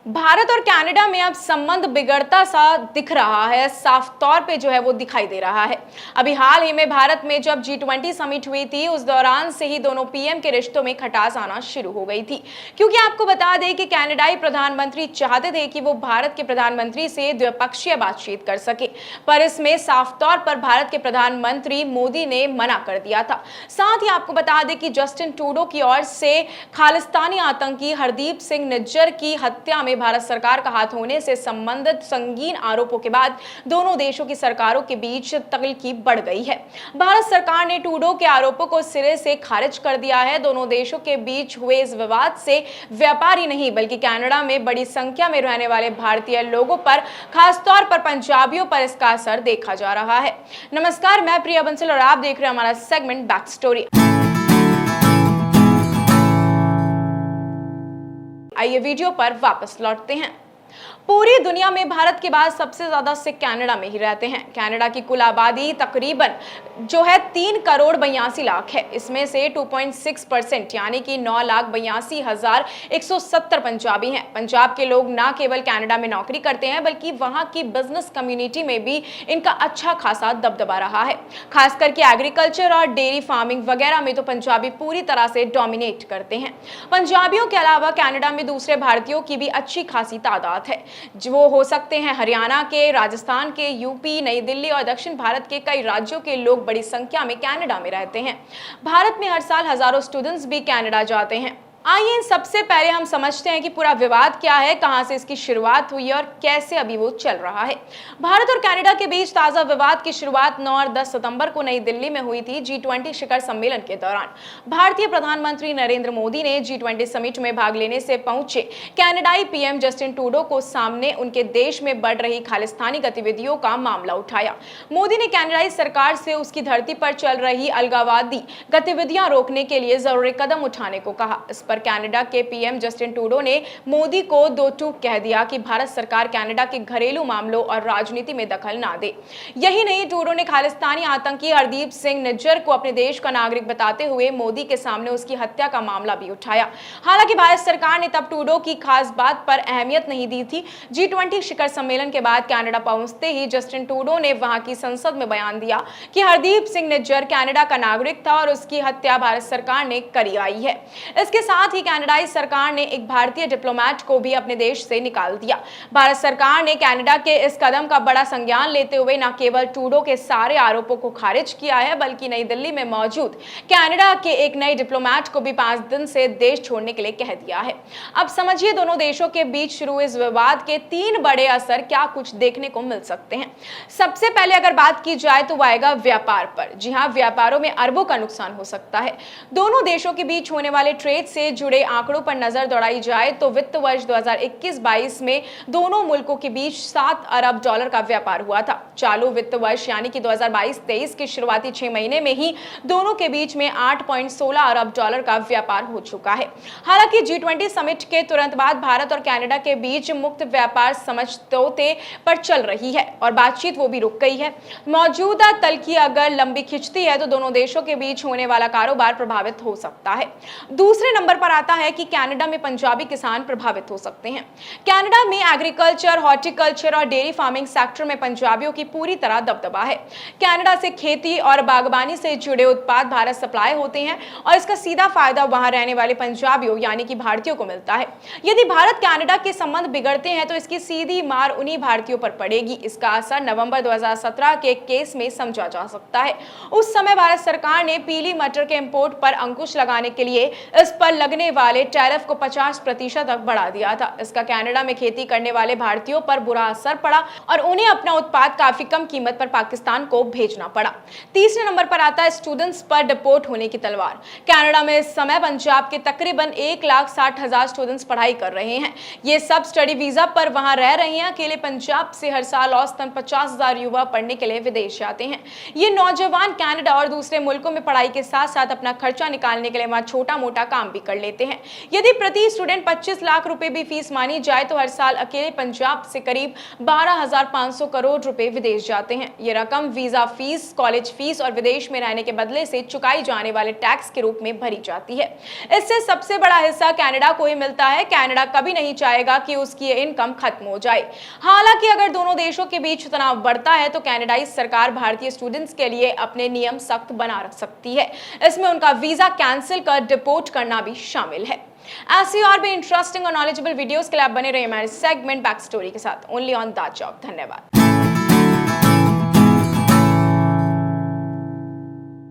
भारत और कनाडा में अब संबंध बिगड़ता सा दिख रहा है, साफ तौर पे जो है वो दिखाई दे रहा है। अभी हाल ही में भारत में जब G20 समिट हुई थी, उस दौरान से ही दोनों पीएम के रिश्तों में खटास आना शुरू हो गई थी, क्योंकि आपको बता दें कि कनाडाई प्रधानमंत्री चाहते थे कि वो भारत के प्रधानमंत्री से द्विपक्षीय बातचीत कर सके, पर इसमें साफ तौर पर भारत के प्रधानमंत्री मोदी ने मना कर दिया था। साथ ही आपको बता दें कि जस्टिन ट्रूडो की ओर से खालिस्तानी आतंकी हरदीप सिंह निज्जर की हत्या में भारत सरकार का हाथ होने से संबंधित संगीन आरोपों के बाद दोनों देशों की सरकारों के बीच तल्खी बढ़ गई है। भारत सरकार ने ट्रूडो के आरोपों को सिरे से खारिज कर दिया है। दोनों देशों के बीच हुए इस विवाद से व्यापार ही नहीं बल्कि कनाडा में बड़ी संख्या में रहने वाले भारतीय लोगों पर, खासतौर पर पंजाबियों पर इसका असर देखा जा रहा है। नमस्कार, मैं प्रिया बंसल और आप देख रहे हैं हमारा सेगमेंट बैक स्टोरी। आइए वीडियो पर वापस लौटते हैं। पूरी दुनिया में भारत के बाद सबसे ज्यादा सिख कनाडा में ही रहते हैं। कनाडा की कुल आबादी तकरीबन जो है 3,82,00,000 है। इसमें से 2.6% यानी कि 9,82,170 पंजाबी हैं। पंजाब के लोग न केवल कनाडा में नौकरी करते हैं बल्कि वहां की बिजनेस कम्युनिटी में भी इनका अच्छा खासा दबदबा रहा है। खास करके एग्रीकल्चर और डेयरी फार्मिंग वगैरह में तो पंजाबी पूरी तरह से डोमिनेट करते हैं। पंजाबियों के अलावा कनाडा में दूसरे भारतीयों की भी अच्छी खासी तादाद है, जो वो हो सकते हैं हरियाणा के, राजस्थान के, यूपी, नई दिल्ली और दक्षिण भारत के कई राज्यों के लोग बड़ी संख्या में कनाडा में रहते हैं। भारत में हर साल हजारों स्टूडेंट्स भी कनाडा जाते हैं। आइए सबसे पहले हम समझते हैं कि पूरा विवाद क्या है, कहां से इसकी शुरुआत हुई और कैसे अभी वो चल रहा है। भारत और कनाडा के बीच ताजा विवाद की शुरुआत 9 और 10 सितंबर को नई दिल्ली में हुई थी। G20 शिखर सम्मेलन के दौरान भारतीय प्रधानमंत्री नरेंद्र मोदी ने G20 समिट में भाग लेने से पहुंचे कनाडाई पीएम जस्टिन ट्रूडो को सामने उनके देश में बढ़ रही खालिस्तानी गतिविधियों का मामला उठाया। मोदी ने कनाडाई सरकार से उसकी धरती पर चल रही अलगाववादी गतिविधियां रोकने के लिए जरूरी कदम उठाने को कहा। इस पर कनाडा के पीएम जस्टिन ट्रूडो ने मोदी को दो टूक कह दिया कि भारत सरकार कनाडा के घरेलू मामलों और राजनीति में दखल ना दे। यही नहीं, ट्रूडो ने खालिस्तानी आतंकी हरदीप सिंह निज्जर को अपने देश का नागरिक बताते हुए मोदी के सामने उसकी हत्या का मामला भी उठाया। हालांकि भारत सरकार ने तब ट्रूडो की खास बात पर अहमियत नहीं दी थी। G20 शिखर सम्मेलन के बाद कनाडा पहुंचते ही जस्टिन ट्रूडो ने वहां की संसद में बयान दिया कि हरदीप सिंह निज्जर कनाडा का नागरिक था और उसकी हत्या भारत सरकार ने करी आई है। इसके साथ ही कनाडाई सरकार ने एक भारतीय डिप्लोमेट को भी अपने देश से निकाल दिया। भारत सरकार ने कनाडा के इस कदम का बड़ा संज्ञान लेते हुए न केवल ट्रूडो के सारे आरोपों को खारिज किया है बल्कि नई दिल्ली में मौजूद कनाडा के एक नए डिप्लोमेट को भी 5 दिन से देश छोड़ने के लिए कह दिया है। अब समझिए दोनों देशों के बीच शुरू इस विवाद के 3 बड़े असर क्या कुछ देखने को मिल सकते हैं। सबसे पहले अगर बात की जाए तो वह आएगा व्यापार पर। जी हाँ, व्यापारों में अरबों का नुकसान हो सकता है। दोनों देशों के बीच होने वाले ट्रेड से जुड़े आंकड़ों पर नजर दौड़ाई जाए तो वित्त वर्ष 2021-22 में दोनों मुल्कों के बीच 7 अरब डॉलर का व्यापार हुआ था। चालू वित्त वर्ष यानी कि 2022-23 के शुरुआती 6 महीने में ही दोनों के बीच में 8.16 अरब डॉलर का व्यापार हो चुका है। हालांकि G20 समिट के तुरंत बाद भारत और कनाडा के बीच मुक्त व्यापार समझौते पर चल रही है और बातचीत वो भी रुक गई है। मौजूदा तल्खी अगर लंबी खिंचती है तो दोनों देशों के बीच होने वाला कारोबार प्रभावित हो सकता है। दूसरे नंबर पर आता है कि कनाडा में पंजाबी किसान प्रभावित हो सकते हैं। कनाडा में एग्रीकल्चर, हॉर्टिकल्चर और डेयरी फार्मिंग सेक्टर में पंजाबियों की पूरी तरह दबदबा है। कनाडा से खेती और बागबानी से जुड़े उत्पाद भारत सप्लाई होते हैं और इसका सीधा फायदा वहां रहने वाले पंजाबियों यानी कि भारतीयों को मिलता है। यदि भारत कनाडा के संबंध बिगड़ते हैं तो इसकी सीधी मार उन्हीं भारतीयों पर पड़ेगी। इसका असर नवंबर 2017 के केस में समझा जा सकता है। उस समय भारत सरकार ने पीली मटर के इंपोर्ट पर अंकुश लगाने के लिए इस पर लगने वाले टैरिफ को 50% तक बढ़ा दिया था। इसका कनाडा में खेती करने वाले भारतीयों पर बुरा असर पड़ा और उन्हें अपना उत्पाद काफी कम कीमत पर पाकिस्तान को भेजना पड़ा। तीसरे नंबर पर आता है स्टूडेंट्स पर डिपोर्ट होने की तलवार। कनाडा में इस समय पंजाब के तकरीबन 1,60,000 स्टूडेंट्स पढ़ाई कर रहे हैं। ये सब स्टडी वीजा पर वहां रह रहे हैं। अकेले पंजाब से हर साल औसतन 50,000 युवा पढ़ने के लिए विदेश जाते हैं। ये नौजवान कनाडा और दूसरे मुल्कों में पढ़ाई के साथ साथ अपना खर्चा निकालने के लिए वहां छोटा मोटा काम भी कर कर लेते हैं। यदि प्रति स्टूडेंट 25 लाख रुपए भी फीस मानी जाए तो हर साल अकेले पंजाब से करीब 12,500 करोड़ रुपए विदेश जाते हैं। ये रकम वीजा फीस, कॉलेज फीस और विदेश में रहने के बदले से चुकाई जाने वाले टैक्स के रूप में भरी जाती है। इससे सबसे बड़ा हिस्सा कनाडा को ही मिलता है। कनाडा कभी नहीं चाहेगा कि उसकी इनकम खत्म हो जाए। हालांकि अगर दोनों देशों के बीच तनाव बढ़ता है तो कनाडाई सरकार भारतीय स्टूडेंट्स के लिए अपने नियम सख्त बना रख सकती है। इसमें उनका वीजा कैंसिल कर डिपोर्ट करना भी शामिल है। ऐसी और भी इंटरेस्टिंग और नॉलेजेबल वीडियोस के लिए आप बने रहिए हमारे सेगमेंट बैक स्टोरी के साथ, ओनली ऑन दैट जॉब। धन्यवाद।